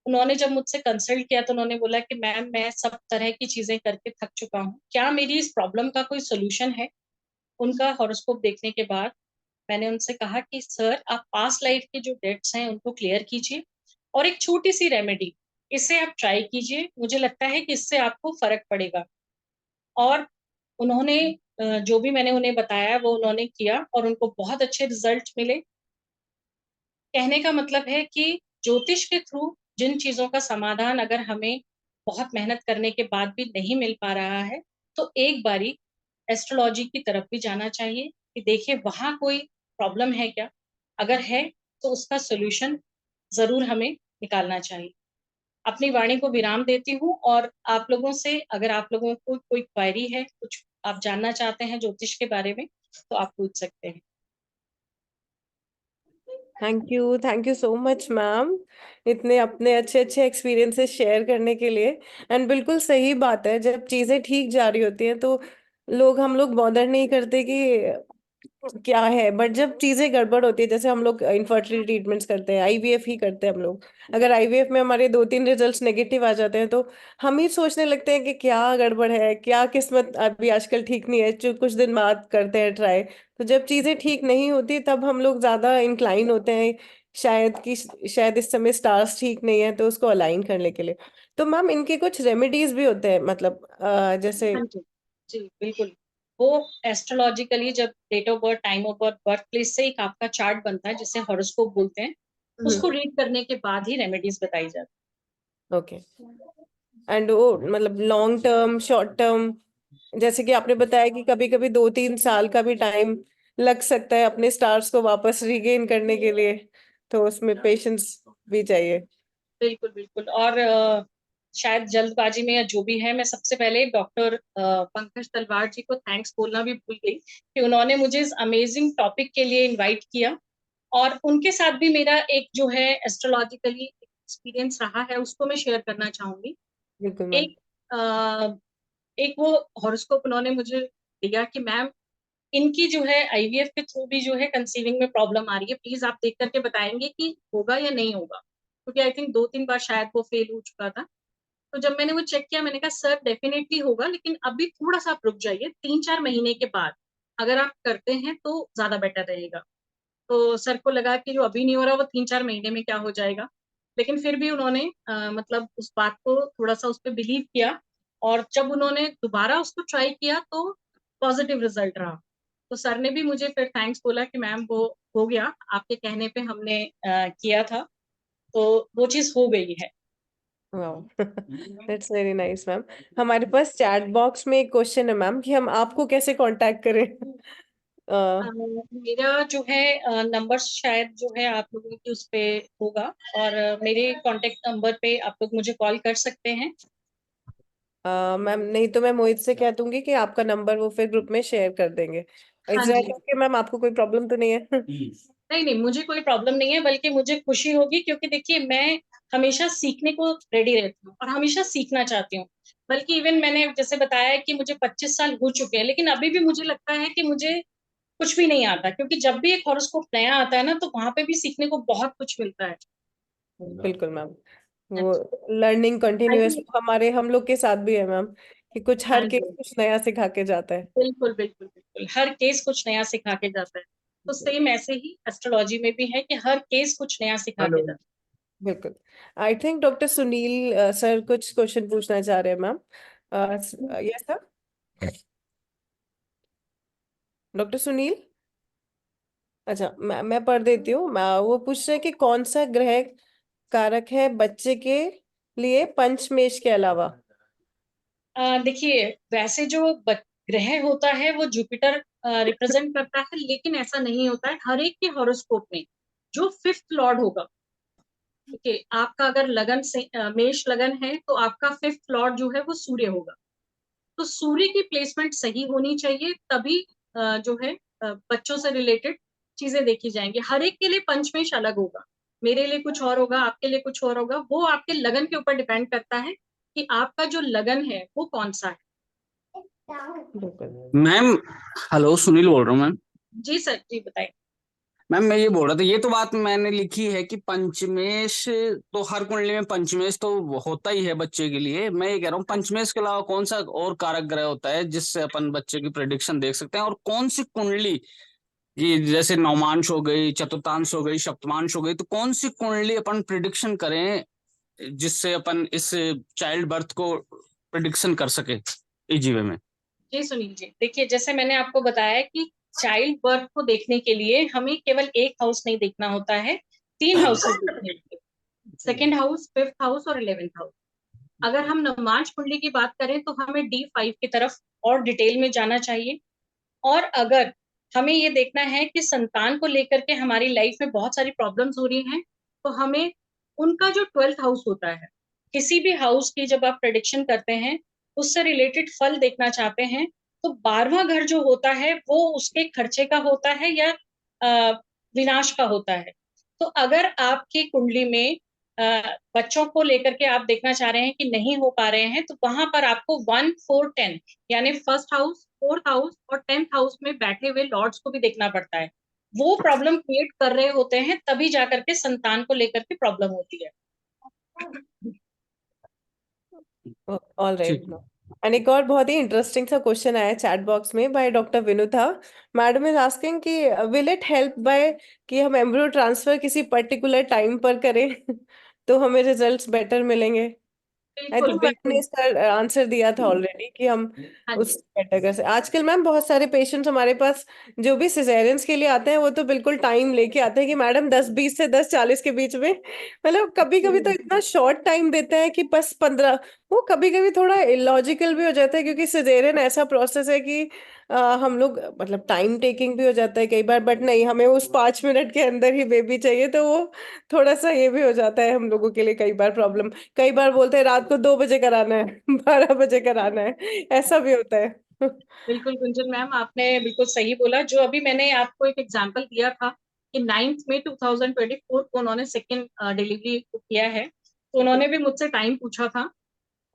उन्होंने जब मुझसे कंसल्ट किया तो उन्होंने बोला कि मैम, मैं सब तरह की चीजें करके थक चुका हूँ, क्या मेरी इस प्रॉब्लम का कोई सोल्यूशन है? उनका हॉरोस्कोप देखने के बाद मैंने उनसे कहा कि सर, आप पास्ट लाइफ के जो डेट्स हैं उनको क्लियर कीजिए, और एक छोटी सी रेमेडी इसे आप ट्राई कीजिए, मुझे लगता है कि इससे आपको फर्क पड़ेगा। और उन्होंने जो भी मैंने उन्हें बताया वो उन्होंने किया और उनको बहुत अच्छे रिजल्ट मिले। कहने का मतलब है कि ज्योतिष के थ्रू जिन चीज़ों का समाधान अगर हमें बहुत मेहनत करने के बाद भी नहीं मिल पा रहा है, तो एक बारी एस्ट्रोलॉजी की तरफ भी जाना चाहिए कि देखिए वहाँ कोई प्रॉब्लम है क्या? अगर है, तो उसका सॉल्यूशन ज़रूर हमें निकालना चाहिए। अपनी वाणी को विराम देती हूँ, और आप लोगों से अगर आप लोगों को कोई क्वेरी है, कुछ आप जानना चाहते हैं ज्योतिष के बारे में, तो आप पूछ सकते हैं। Thank you so much ma'am, इतने अपने अच्छे अच्छे एक्सपीरियंसेस शेयर करने के लिए। एंड बिल्कुल सही बात है, जब चीजें ठीक जा रही होती हैं तो हम लोग बॉदर नहीं करते कि क्या है, बट जब चीजें गड़बड़ होती है, जैसे हम लोग इनफर्टिलिटी ट्रीटमेंट्स करते हैं, आईवीएफ ही करते हैं हम लोग, अगर आईवीएफ में हमारे 2-3 रिजल्ट्स नेगेटिव आ जाते हैं तो हम ही सोचने लगते हैं कि क्या गड़बड़ है, क्या किस्मत अभी आजकल ठीक नहीं है, जो कुछ दिन बाद करते हैं ट्राई। तो जब चीजें ठीक नहीं होती तब हम लोग ज्यादा इंक्लाइन होते हैं शायद इस समय स्टार्स ठीक नहीं है तो उसको अलाइन करने के लिए। तो मैम इनके कुछ रेमेडीज भी होते हैं, मतलब जैसे। हाँ जी, जी, बिल्कुल। वो एस्ट्रोलॉजिकली जब date of birth, time of birth, birth place से एक आपका चार्ट बनता है जिसे हॉरोस्कोप बोलते हैं, उसको रीड करने के बाद ही रेमेडीज बताई जाती ओके। एंड वो मतलब लॉन्ग टर्म, शॉर्ट टर्म, जैसे कि आपने बताया कि कभी कभी 2-3 साल का भी टाइम लग सकता है अपने स्टार्स को वापस रिगेन करने के लिए, तो उसमें पेशेंस भी चाहिए। है। बिल्कुल, बिल्कुल। और शायद जल्दबाजी में या जो भी है, मैं सबसे पहले डॉक्टर पंकज तलवार जी को थैंक्स बोलना भी भूल गई कि उन्होंने मुझे इस अमेजिंग टॉपिक के लिए इनवाइट किया। और उनके साथ भी मेरा एक जो है एस्ट्रोलॉजिकली एक्सपीरियंस रहा है, उसको मैं शेयर करना चाहूंगी। बिल्कुल मैम। एक अ, एक वो हॉरोस्कोप उन्होंने मुझे दिया कि मैम, इनकी जो है आईवीएफ के थ्रू भी जो है कंसीविंग में प्रॉब्लम आ रही है, प्लीज आप देख करके बताएंगे कि होगा या नहीं होगा, क्योंकि आई थिंक 2-3 बार शायद वो फेल हो चुका था। तो जब मैंने वो चेक किया, मैंने कहा सर डेफिनेटली होगा, लेकिन अभी थोड़ा सा आप रुक जाइए, 3-4 महीने के बाद अगर आप करते हैं तो ज्यादा बेटर रहेगा। तो सर को लगा कि जो अभी नहीं हो रहा वो 3-4 महीने में क्या हो जाएगा। लेकिन फिर भी उन्होंने मतलब उस बात को थोड़ा सा उस पर बिलीव किया, और जब उन्होंने दोबारा उसको ट्राई किया तो पॉजिटिव रिजल्ट रहा। तो सर ने भी मुझे फिर थैंक्स बोला कि मैम वो हो गया, आपके कहने पे हमने किया था, तो वो चीज हो गई है। Wow that's very nice ma'am. हमारे पास चैट बॉक्स में एक क्वेश्चन है मैम कि हम आपको कैसे कांटेक्ट करें। मेरा जो है नंबर शायद जो है आप लोगों की उस पे होगा, और मेरे कांटेक्ट नंबर पे आप लोग मुझे कॉल कर सकते हैं। मैम नहीं तो मैं मोहित से कह दूंगी कि आपका नंबर वो फिर ग्रुप में शेयर कर देंगे। हाँ इज दैट जी। Okay ma'am? आपको कोई प्रॉब्लम तो नहीं है? नहीं नहीं, मुझे कोई प्रॉब्लम नहीं है, बल्कि मुझे खुशी होगी, क्योंकि देखिए मैं हमेशा सीखने को रेडी रहती हूँ और हमेशा सीखना चाहती हूँ। बल्कि इवन मैंने जैसे बताया है कि मुझे 25 साल हो चुके हैं, लेकिन अभी भी मुझे लगता है कि मुझे कुछ भी नहीं आता, क्योंकि जब भी एक हॉरोस्कोप नया आता है ना, तो वहां पे भी सीखने को बहुत कुछ मिलता है। बिल्कुल मैम। हाँ वो जी। Learning I continuous think. हमारे हम लोग के साथ भी है मैम, कि कुछ हाँ हर केस जी। कुछ नया सिखा के जाता है। बिल्कुल बिल्कुल बिल्कुल, हर केस कुछ नया सिखा के जाता है। तो सेम ऐसे ही एस्ट्रोलॉजी में भी है कि हर केस कुछ नया सिखा हेलो। के जाता बिल्कुल। I think doctor Sunil sir कुछ क्वेश्चन पूछना चाह रहे हैं ma'am. Yes sir. Doctor Sunil. अच्छा, मैं पढ़ देती हूँ। वो पूछ रहे हैं कि कौन सा ग्रह कारक है बच्चे के लिए पंचमेश के अलावा? देखिए, वैसे जो ग्रह होता है वो जुपिटर रिप्रेजेंट करता है, लेकिन ऐसा नहीं होता है हर एक के हॉरोस्कोप में। जो फिफ्थ लॉर्ड होगा, ठीक है, आपका अगर लगन से मेष लगन है, तो आपका फिफ्थ लॉर्ड जो है वो सूर्य होगा। तो सूर्य की प्लेसमेंट सही होनी चाहिए, तभी जो है बच्चों से रिलेटेड चीजें देखी जाएंगी। हर एक के लिए पंचमेश अलग होगा, मेरे लिए कुछ और होगा, आपके लिए कुछ और होगा। वो आपके लगन के ऊपर डिपेंड करता है कि आपका जो लगन है वो कौन सा है। बिल्कुल। मैम, हेलो, सुनील बोल रहा हूँ मैम। जी सर, जी बताइए। मैम मैं ये बोल रहा था, ये तो बात मैंने लिखी है कि पंचमेश, तो हर कुंडली में पंचमेश तो होता ही है बच्चे के लिए। मैं ये कह रहा हूँ पंचमेश के अलावा कौन सा और कारक ग्रह होता है जिससे अपन बच्चे की प्रेडिक्शन देख सकते हैं, और कौन सी कुंडली, ये जैसे नवमांश हो गई, चतुर्थांश हो गई, सप्तमांश हो गई, तो कौन सी कुंडली अपन प्रिडिक्शन करें जिससे अपन इस चाइल्ड बर्थ को प्रिडिक्शन कर सके इजी वे में। जी सुनील जी, देखिए जैसे मैंने आपको बताया कि चाइल्ड बर्थ को देखने के लिए हमें केवल एक हाउस नहीं देखना होता है, तीन हाउसेस देखने होते हैं। सेकेंड हाउस, फिफ्थ हाउस और 11th हाउस। अगर हम नवमांश कुंडली की बात करें तो हमें D5 की तरफ और डिटेल में जाना चाहिए। और अगर हमें ये देखना है कि संतान को लेकर के हमारी लाइफ में बहुत सारी प्रॉब्लम्स हो रही हैं, तो हमें उनका जो 12th हाउस होता है, किसी भी हाउस की जब आप प्रेडिक्शन करते हैं, उससे रिलेटेड फल देखना चाहते हैं, तो 12वां घर जो होता है वो उसके खर्चे का होता है या विनाश का होता है। तो अगर आपकी कुंडली में बच्चों को लेकर के आप देखना चाह रहे हैं कि नहीं हो पा रहे हैं, तो वहां पर आपको 1 4 10, यानी फर्स्ट हाउस, फोर्थ हाउस और 10th हाउस में बैठे हुए लॉर्ड्स को भी देखना पड़ता है। वो प्रॉब्लम क्रिएट कर रहे होते हैं, तभी जाकर के संतान को लेकर के प्रॉब्लम होती है। All right. ठीक। एंड एक और बहुत ही इंटरेस्टिंग सा क्वेश्चन आया चैट बॉक्स में by doctor Vinuta. Madam is asking कि विल इट हेल्प बाय कि हम एम्ब्रियो ट्रांसफर किसी पर्टिकुलर टाइम पर करें तो हमें रिजल्ट्स बेटर मिलेंगे? आई बिल्कुल थिंक मैम ने बिल्कुल। इसका आंसर दिया था ऑलरेडी कि हम हाँ उस जी। बेटर कर सकते। आजकल मैम बहुत सारे पेशेंट्स हमारे पास जो भी सिजेरियंस के लिए आते हैं वो तो बिल्कुल टाइम लेके आते हैं कि मैडम 10:20 से 10:40 के बीच में। मतलब कभी कभी तो इतना शॉर्ट टाइम देते हैं कि बस 15। वो कभी कभी थोड़ा इलॉजिकल भी हो जाता है क्योंकि सिजेरियन ऐसा प्रोसेस है कि हम लोग मतलब टाइम टेकिंग भी हो जाता है कई बार, बट नहीं हमें उस 5 मिनट के अंदर ही बेबी चाहिए, तो वो थोड़ा सा ये भी हो जाता है हम लोगों के लिए कई बार प्रॉब्लम। कई बार बोलते हैं रात को 2 बजे कराना है 12 बजे कराना है, ऐसा भी होता है। बिल्कुल गुंजन मैम, आपने बिल्कुल सही बोला। जो अभी मैंने आपको एक एग्जांपल दिया था कि 9 मई 2024 को उन्होंने सेकेंड डिलीवरी किया है, तो उन्होंने भी मुझसे टाइम पूछा था।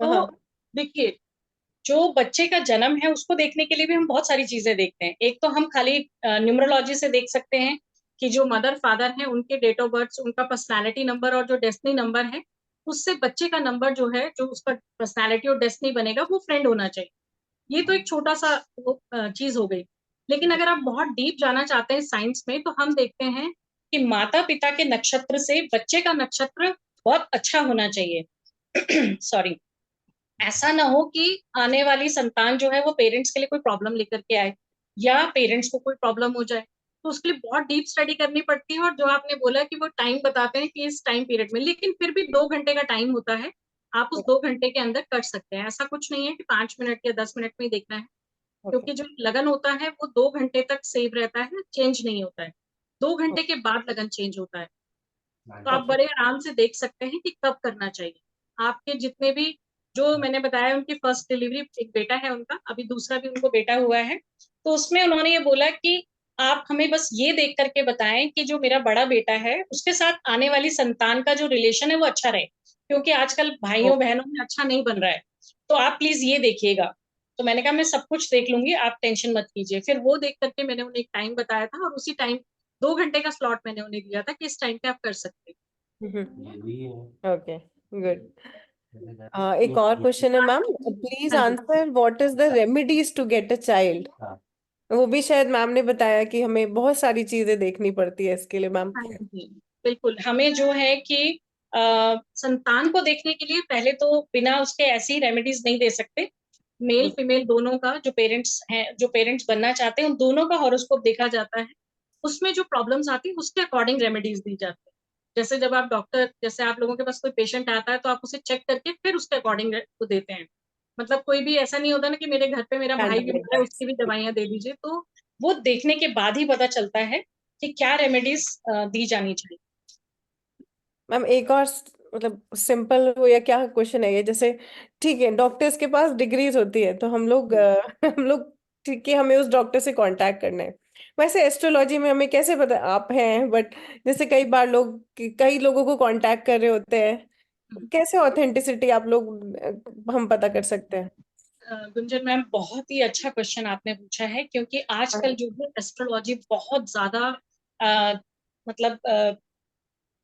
तो हाँ। देखिए, जो बच्चे का जन्म है उसको देखने के लिए भी हम बहुत सारी चीजें देखते हैं। एक तो हम खाली न्यूमरोलॉजी से देख सकते हैं कि जो मदर फादर हैं उनके डेट ऑफ बर्थ, उनका पर्सनालिटी नंबर और जो डेस्टिनी नंबर है, उससे बच्चे का नंबर जो है, जो उसका पर्सनालिटी और डेस्टिनी बनेगा, वो फ्रेंड होना चाहिए। ये तो एक छोटा सा वो चीज हो गई। लेकिन अगर आप बहुत डीप जाना चाहते हैं साइंस में, तो हम देखते हैं कि माता पिता के नक्षत्र से बच्चे का नक्षत्र बहुत अच्छा होना चाहिए। सॉरी। ऐसा ना हो कि आने वाली संतान जो है वो पेरेंट्स के लिए कोई प्रॉब्लम लेकर के आए, या पेरेंट्स को कोई प्रॉब्लम हो जाए। तो उसके लिए बहुत डीप स्टडी करनी पड़ती है। और जो आपने बोला कि वो टाइम बताते हैं कि इस टाइम पीरियड में, लेकिन फिर भी 2 घंटे का टाइम होता है, आप उस 2 घंटे के अंदर कर सकते हैं। ऐसा कुछ नहीं है कि 5 मिनट या 10 मिनट में ही देखना है। ओके। क्योंकि जो लगन होता है वो 2 घंटे तक सेव रहता है, चेंज नहीं होता है। 2 घंटे के बाद लगन चेंज होता है। तो आप ओके। बड़े आराम से देख सकते हैं कि कब करना चाहिए। आपके जितने भी, जो मैंने बताया उनकी फर्स्ट डिलीवरी, एक बेटा है उनका, अभी दूसरा भी उनको बेटा हुआ है, तो उसमें उन्होंने ये बोला कि आप हमें बस ये देख करके बताएं कि जो मेरा बड़ा बेटा है उसके साथ आने वाली संतान का जो रिलेशन है वो अच्छा रहे, क्योंकि आजकल भाइयों बहनों में अच्छा नहीं बन रहा है, तो आप प्लीज ये देखिएगा। तो मैंने कहा मैं सब कुछ देख लूंगी, आप टेंशन मत कीजिए। फिर वो देख करके मैंने उन्हें एक टाइम बताया था, और उसी टाइम 2 घंटे का स्लॉट मैंने उन्हें दिया था कि इस टाइम पे आप कर सकते ओके, गुड। एक और क्वेश्चन है मैम, हैं। प्लीज हाँ जी। Answer what is the remedies to get a child. वो भी शायद मैम ने बताया कि हमें बहुत सारी चीजें देखनी पड़ती है इसके लिए मैम। हाँ जी, बिल्कुल। हमें जो है कि संतान को देखने के लिए पहले तो बिना उसके ऐसी रेमेडीज नहीं दे सकते। मेल फीमेल दोनों का, जो पेरेंट्स हैं, जो पेरेंट्स बनना चाहते हैं, उन दोनों का हॉरोस्कोप देखा जाता है। उसमें जो प्रॉब्लम्स आती है उसके अकॉर्डिंग रेमेडीज दी जाती है। जैसे जब आप डॉक्टर, जैसे आप लोगों के पास कोई पेशेंट आता है तो आप उसे चेक करके फिर उसके अकॉर्डिंग को देते हैं। मतलब कोई भी ऐसा नहीं होता ना कि मेरे घर पे मेरा भाई बीमार है उसकी भी दवाइयां दे दीजिए। तो वो देखने के बाद ही पता चलता है कि क्या रेमेडीज दी जानी चाहिए। मैम एक और मतलब सिंपल हो या क्या क्वेश्चन है ये, जैसे ठीक है डॉक्टर्स के पास डिग्रीज होती है तो हम लोग हम लोग ठीक है हमें उस डॉक्टर से कांटेक्ट करना है। वैसे एस्ट्रोलॉजी में हमें कैसे पता आप हैं, बट जैसे कई बार लोग कई लोगों को कांटेक्ट कर रहे होते हैं, कैसे ऑथेंटिसिटी आप लोग हम पता कर सकते हैं। गुंजन मैम, बहुत ही अच्छा क्वेश्चन आपने पूछा है, क्योंकि आजकल जो है एस्ट्रोलॉजी बहुत ज्यादा अ, मतलब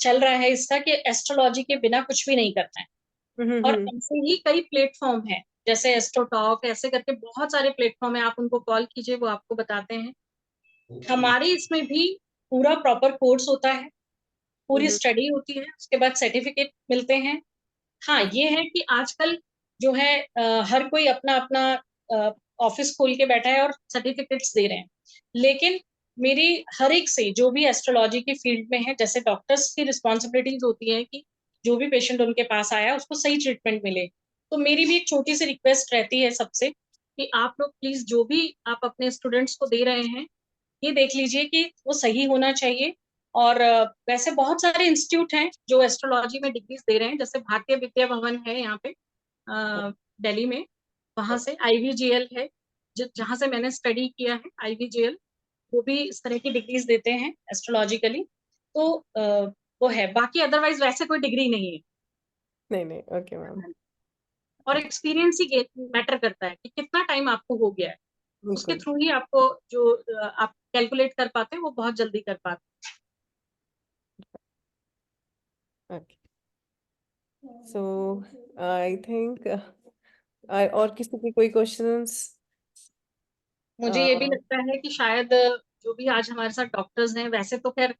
चल रहा है इसका, कि एस्ट्रोलॉजी के बिना कुछ भी नहीं करना है। और हम्म। ऐसे ही कई प्लेटफॉर्म हैं, जैसे एस्ट्रोटॉक, ऐसे करके बहुत सारे प्लेटफॉर्म है, आप उनको कॉल कीजिए वो आपको बताते हैं। हमारे इसमें भी पूरा प्रॉपर कोर्स होता है, पूरी हम्म। स्टडी होती है, उसके बाद सर्टिफिकेट मिलते हैं। हाँ, ये है कि आजकल जो है हर कोई अपना अपना ऑफिस खोल के बैठा है और सर्टिफिकेट्स दे रहे हैं। लेकिन मेरी हर एक से, जो भी एस्ट्रोलॉजी की फील्ड में है, जैसे डॉक्टर्स की रिस्पॉन्सिबिलिटीज होती है कि जो भी पेशेंट उनके पास आया उसको सही ट्रीटमेंट मिले। तो मेरी भी एक छोटी सी रिक्वेस्ट रहती है सबसे, कि आप लोग प्लीज जो भी आप अपने स्टूडेंट्स को दे रहे हैं, ये देख लीजिए कि वो सही होना चाहिए। और वैसे बहुत सारे इंस्टीट्यूट हैं जो एस्ट्रोलॉजी में डिग्रीज दे रहे हैं, जैसे भारतीय विद्या भवन है यहाँ पे दिल्ली में, वहां से आईवीजीएल है, जहाँ से मैंने स्टडी किया है, आईवीजीएल, वो भी इस तरह की डिग्रीज देते हैं एस्ट्रोलॉजिकली। तो वो है, बाकी अदरवाइज वैसे कोई डिग्री नहीं है। नहीं नहीं, ओके मैम। और एक्सपीरियंस ही मैटर करता है कि कितना टाइम आपको हो गया है, उसके बिल्कुल। थ्रू ही आपको जो आप कैलकुलेट कर पाते हैं वो बहुत जल्दी कर पाते ओके, सो आई थिंक और किसी की कोई क्वेश्चंस। हैं। मुझे ये भी लगता है कि शायद जो भी आज हमारे साथ डॉक्टर्स हैं, वैसे तो खैर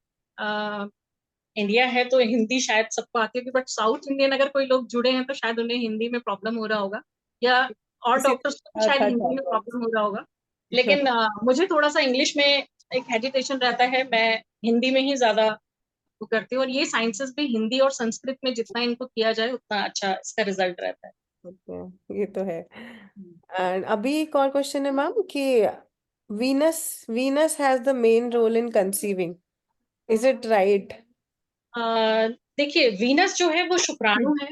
इंडिया है तो हिंदी शायद सबको आती होगी, बट साउथ इंडियन अगर कोई लोग जुड़े हैं तो शायद उन्हें हिंदी में प्रॉब्लम हो रहा होगा, या और किसी डॉक्टर्स को भी शायद था हिंदी में प्रॉब्लम हो रहा होगा। लेकिन मुझे थोड़ा सा इंग्लिश में एक हेजिटेशन रहता है, मैं हिंदी में ही ज्यादा वो करती हूँ। और ये साइंसेस भी हिंदी और संस्कृत में जितना इनको किया जाए उतना अच्छा इसका रिजल्ट रहता है। ये तो है। एंड अभी एक और क्वेश्चन है मैम कि Venus Venus has the main role in conceiving, is it right. Uh, देखिए, वीनस जो है वो शुक्राणु है।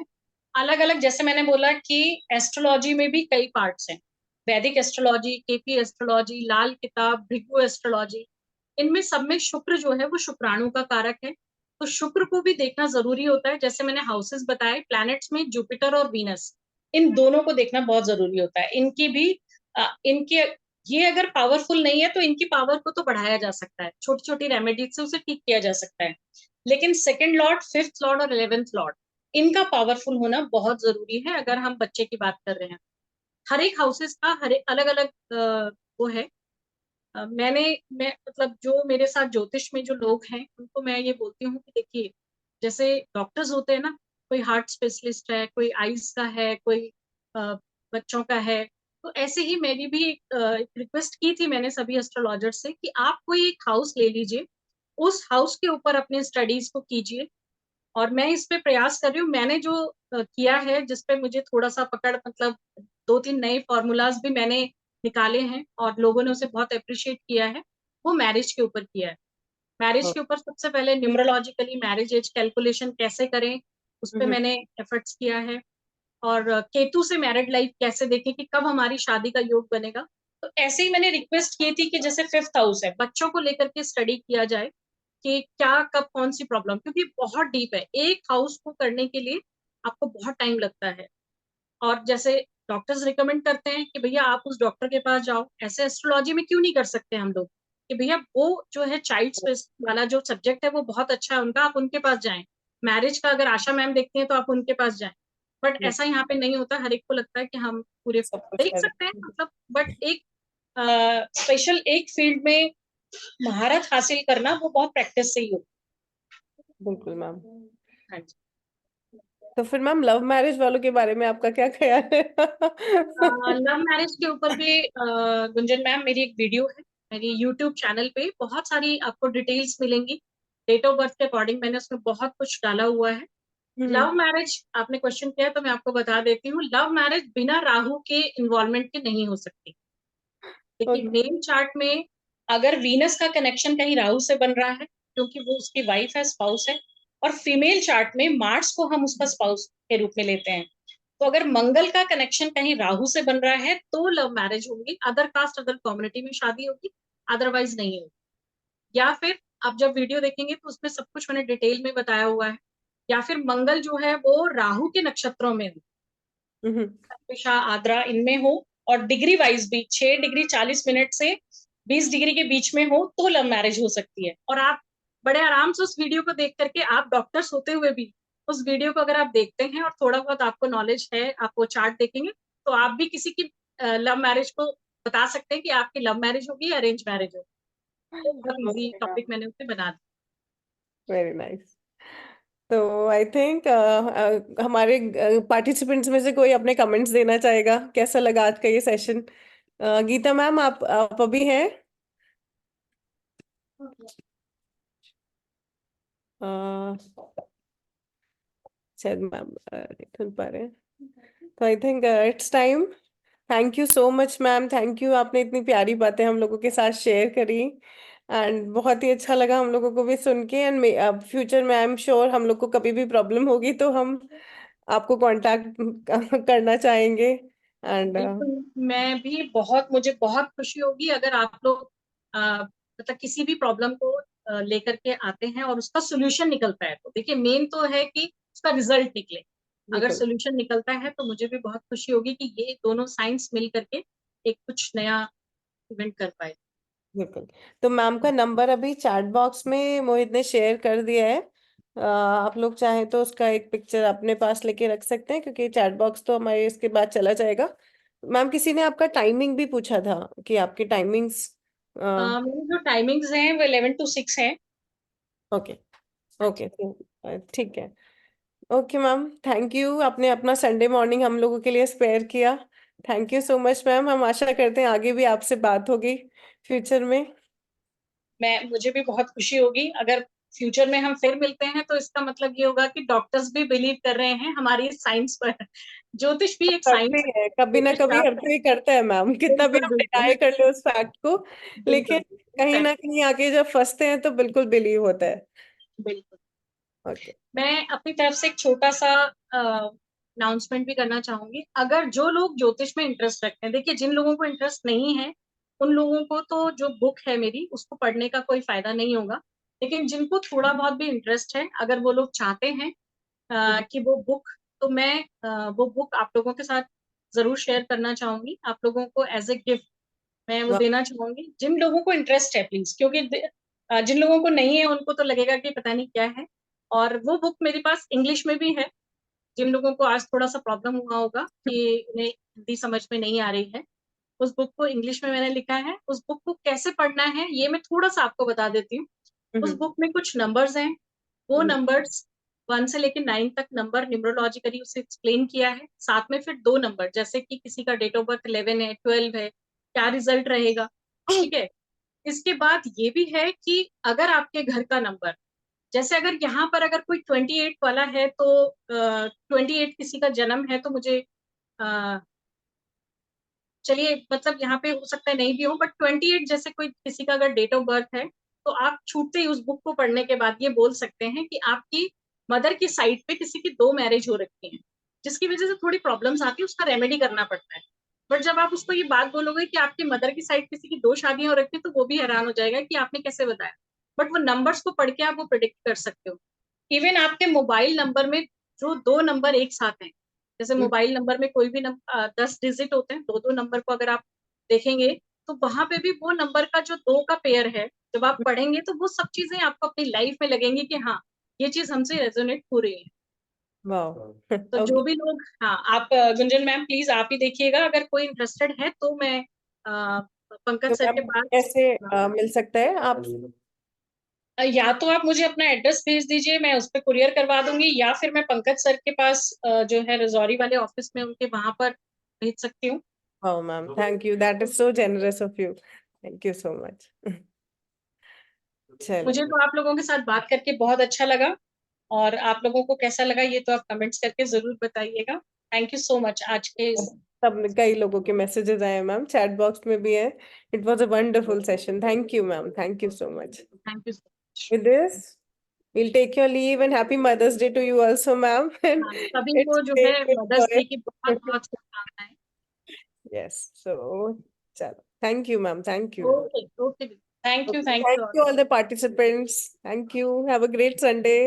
अलग अलग, जैसे मैंने बोला कि एस्ट्रोलॉजी में भी कई पार्ट्स हैं, वैदिक एस्ट्रोलॉजी, केपी एस्ट्रोलॉजी, लाल किताब, भृगु एस्ट्रोलॉजी, इनमें सब में शुक्र जो है वो शुक्राणु का कारक है। तो शुक्र को भी देखना जरूरी होता है। जैसे मैंने हाउसेस बताए प्लैनेट्स में, जुपिटर और वीनस, इन दोनों को देखना बहुत जरूरी होता है। इनकी भी इनके, ये अगर पावरफुल नहीं है तो इनकी पावर को तो बढ़ाया जा सकता है, छोटी छोटी रेमेडीज से उसे ठीक किया जा सकता है। लेकिन सेकंड लॉर्ड, फिफ्थ लॉर्ड और 11th लॉर्ड, इनका पावरफुल होना बहुत जरूरी है अगर हम बच्चे की बात कर रहे हैं। हर एक हाउसेस का हर एक अलग अलग वो है। मैं मतलब जो मेरे साथ ज्योतिष में जो लोग हैं उनको मैं ये बोलती हूँ कि देखिए, जैसे डॉक्टर्स होते हैं ना, कोई हार्ट स्पेशलिस्ट है, कोई आईज का है, कोई बच्चों का है, तो ऐसे ही मेरी भी एक रिक्वेस्ट की थी मैंने सभी एस्ट्रोलॉजर से कि आप कोई एक हाउस ले लीजिए, उस हाउस के ऊपर अपने स्टडीज को कीजिए। और मैं इस पे प्रयास कर रही हूँ। मैंने जो किया है, जिस पे मुझे थोड़ा सा पकड़, मतलब 2-3 नए फॉर्मूलाज भी मैंने निकाले हैं और लोगों ने उसे बहुत अप्रिशिएट किया है, वो मैरिज के ऊपर किया है। मैरिज के ऊपर सबसे पहले न्यूमरोलॉजिकली मैरिज एज कैलकुलेशन कैसे करें, उस पे मैंने एफर्ट्स किया है। और केतु से मैरिड लाइफ कैसे देखें कि कब हमारी शादी का योग बनेगा। तो ऐसे ही मैंने रिक्वेस्ट की थी कि जैसे 5th हाउस है, बच्चों को लेकर के स्टडी किया जाए कि क्या कब कौन सी प्रॉब्लम, क्योंकि बहुत डीप है, एक हाउस को करने के लिए आपको बहुत टाइम लगता है। और जैसे डॉक्टर्स रिकमेंड करते हैं कि भैया आप उस डॉक्टर के पास जाओ, ऐसे एस्ट्रोलॉजी में क्यों नहीं कर सकते हम लोग कि भैया वो जो है चाइल्ड स्पेस वाला जो सब्जेक्ट है वो बहुत अच्छा है उनका, आप उनके पास जाएं। मैरिज का अगर आशा मैम देखती हैं तो आप उनके पास जाएं। बट ऐसा यहाँ पे नहीं होता, हर एक को लगता है कि हम पूरे सब कुछ देख कर सकते हैं मतलब, बट एक स्पेशल एक फील्ड में महारत हासिल करना वो बहुत प्रैक्टिस से ही होता बिल्कुल मैम। है। हाँ जी। तो फिर मैम लव मैरिज वालों के बारे में आपका क्या ख्याल है? लव मैरिज के ऊपर भी गुंजन मैम मेरी एक वीडियो है, मेरी यूट्यूब चैनल पे बहुत सारी आपको डिटेल्स मिलेंगी। डेट ऑफ बर्थ के अकॉर्डिंग मैंने उसमें बहुत कुछ डाला हुआ है। लव मैरिज आपने क्वेश्चन किया तो मैं आपको बता देती हूँ, लव मैरिज बिना राहु के इन्वॉल्वमेंट के नहीं हो सकती। देखिए ओके। मेन चार्ट में अगर वीनस का कनेक्शन कहीं राहु से बन रहा है क्योंकि वो उसकी वाइफ है, स्पाउस है, और फीमेल चार्ट में मार्स को हम उसका स्पाउस के रूप में लेते हैं, तो अगर मंगल का कनेक्शन कहीं राहु से बन रहा है तो लव मैरिज होगी, अदर कास्ट अदर कम्युनिटी में शादी होगी, अदरवाइज नहीं होगी। या फिर आप जब वीडियो देखेंगे तो उसमें सब कुछ मैंने डिटेल में बताया हुआ है। या फिर मंगल जो है वो राहु के नक्षत्रों में हो, दिशा आद्रा इनमें हो, और डिग्री वाइज भी 6 डिग्री 40 मिनट से 20 डिग्री के बीच में हो तो लव मैरिज हो सकती है। और आप बड़े आराम से उस वीडियो को देख करके, आप डॉक्टर्स होते हुए भी उस वीडियो को अगर आप देखते हैं और थोड़ा बहुत आपको नॉलेज है, आप वो चार्ट देखेंगे तो आप भी किसी की लव मैरिज को बता सकते हैं कि आपकी लव मैरिज होगी या अरेंज मैरिज होगी। तो बहुत इजी ओके टॉपिक मैम, मैंने उससे बना दिया। Very nice. तो आई थिंक हमारे पार्टिसिपेंट्स में से कोई अपने कमेंट्स देना चाहेगा, कैसा लगा आज का ये सेशन? गीता मैम, आप अभी हैं? अ, शायद मैम नहीं सुन पा रहे हैं। तो I think it's time. Thank you so much ma'am, thank you, आपने इतनी प्यारी बातें हम लोगों के साथ शेयर करी। एंड बहुत ही अच्छा लगा हम लोगों को भी सुन के। एंड फ्यूचर में आई एम श्योर हम लोग को कभी भी प्रॉब्लम होगी तो हम आपको कांटेक्ट करना चाहेंगे। एंड बिल्कुल, मैं भी बहुत, मुझे बहुत खुशी होगी अगर आप लोग मतलब किसी भी प्रॉब्लम को लेकर के आते हैं और उसका सोल्यूशन निकलता है। तो देखिए मेन तो है कि उसका रिजल्ट निकले। अगर बिल्कुल सोल्यूशन निकलता है तो मुझे भी बहुत खुशी होगी कि ये दोनों साइंस मिल करके एक कुछ नया इवेंट कर पाए। बिल्कुल। तो मैम का नंबर अभी चैट बॉक्स में मोहित ने शेयर कर दिया है। आप लोग चाहें तो उसका एक पिक्चर अपने पास लेके रख सकते हैं, क्योंकि चैट बॉक्स तो हमारे इसके बाद चला जाएगा। मैम किसी ने आपका टाइमिंग भी पूछा था कि आपकी टाइमिंग्स। मेरी जो टाइमिंग्स हैं वो 11 to 6 है। ओके। हाँ जी। ओके ठीक है। ओके मैम, थैंक यू, आपने अपना संडे मॉर्निंग हम लोगों के लिए स्पेयर किया। Thank you so much ma'am, हम आशा करते हैं आगे भी आपसे बात होगी फ्यूचर में। मुझे भी बहुत खुशी होगी अगर फ्यूचर में हम फिर मिलते हैं, तो इसका मतलब ये होगा कि डॉक्टर्स भी बिलीव कर रहे हैं हमारी साइंस पर। ज्योतिष भी एक करते साइंस ही है, है, कभी ना ज्योतिष कभी हर शास्त्र। कोई करता है मैम, कितना भी बिल्कुल हम बिल्कुल। डिनाई कर ले उस फैक्ट को। बिल्कुल लेकिन कहीं ना कहीं आके जब फंसते हैं तो बिल्कुल बिलीव होता है। बिल्कुल। ओके। मैं अपनी तरफ से एक छोटा सा अनाउंसमेंट भी करना चाहूंगी। अगर जो लोग ज्योतिष में इंटरेस्ट रखते हैं, देखिए जिन लोगों को इंटरेस्ट नहीं है उन लोगों को तो जो बुक है मेरी उसको पढ़ने का कोई फायदा नहीं होगा। लेकिन जिनको थोड़ा बहुत भी इंटरेस्ट है, अगर वो लोग चाहते हैं कि वो बुक, तो मैं वो बुक आप लोगों के साथ जरूर शेयर करना चाहूंगी, आप लोगों को एज ए गिफ्ट मैं वो देना चाहूंगी। जिन लोगों को इंटरेस्ट है प्लीज, क्योंकि जिन लोगों को नहीं है उनको तो लगेगा कि पता नहीं क्या है। और वो बुक मेरे पास इंग्लिश में भी है। जिन लोगों को आज थोड़ा सा प्रॉब्लम हुआ होगा कि उन्हें हिंदी समझ में नहीं आ रही है, उस बुक को इंग्लिश में मैंने लिखा है। उस बुक को कैसे पढ़ना है ये मैं थोड़ा सा आपको बता देती हूँ। उस बुक में कुछ नंबर्स हैं, वो नंबर्स 1 से लेकर 9 तक नंबर न्यूमरोलॉजिकली उसे एक्सप्लेन किया है। साथ में फिर दो नंबर, जैसे कि किसी का डेट ऑफ बर्थ 11 है, 12 है, क्या रिजल्ट रहेगा। ठीक है। इसके बाद ये भी है कि अगर आपके घर का नंबर, जैसे अगर यहाँ पर अगर कोई 28 वाला है तो 28 किसी का जन्म है तो मुझे चलिए मतलब यहाँ पे हो सकता है नहीं भी हो, बट 28 जैसे कोई किसी का अगर डेट ऑफ बर्थ है, तो आप छूटते ही उस बुक को पढ़ने के बाद ये बोल सकते हैं कि आपकी मदर की साइड पे किसी की 2 मैरिज हो रखी हैं, जिसकी वजह से थोड़ी प्रॉब्लम्स आती है, उसका रेमेडी करना पड़ता है। बट जब आप उसको ये बात बोलोगे कि आपकी मदर की साइड किसी की 2 शादियां हो रखी है, तो वो भी हैरान हो जाएगा कि आपने कैसे बताया। बट वो नंबर्स को पढ़ के आप वो प्रिडिक्ट कर सकते हो। इवन आपके मोबाइल नंबर में जो 2 नंबर एक साथ हैं, जैसे मोबाइल नंबर में कोई भी 10 डिजिट होते हैं, 2 नंबर को अगर आप देखेंगे, तो वहां पे भी वो नंबर का जो 2 का पेयर है, जब आप पढ़ेंगे तो वो सब चीजें आपको अपनी लाइफ में लगेंगी कि हाँ, ये चीज हमसे रेजोनेट हो रही है। वाह। तो जो भी लोग, हाँ आप गुंजन मैम प्लीज आप ही देखिएगा, अगर कोई इंटरेस्टेड है तो मैं पंकज तो सर के मैम पास, कैसे मिल सकता है आप? या तो आप मुझे अपना एड्रेस भेज दीजिए, मैं उस पर कुरियर करवा दूंगी, या फिर मैं पंकज सर के पास जो है रजौरी वाले ऑफिस में उनके वहां पर भेज सकती हूँ। Oh, ma'am, thank you. That is so generous of you. Thank you so much. मुझे चलो, तो आप लोगों के साथ बात करके बहुत अच्छा लगा, और आप लोगों को कैसा लगा ये तो आप कमेंट्स करके जरूर बताइएगा। थैंक यू सो मच आज के इस, सब कई लोगों के मैसेजेस आए मैम, चैट बॉक्स में भी है। It was a wonderful session. Thank you ma'am, thank you so much. Thank you so much. With this, we'll take your leave and happy Mother's Day to you also, ma'am. And हाँ, सभी it's को जो है great to mothers enjoy. Day की बहुत बहुत शुभकामनाएं। Yes. So, chalo. Thank you, ma'am. Thank you. Okay okay, thank Okay. You, thank Thank you. you all the participants. Thank you. Have a great Sunday.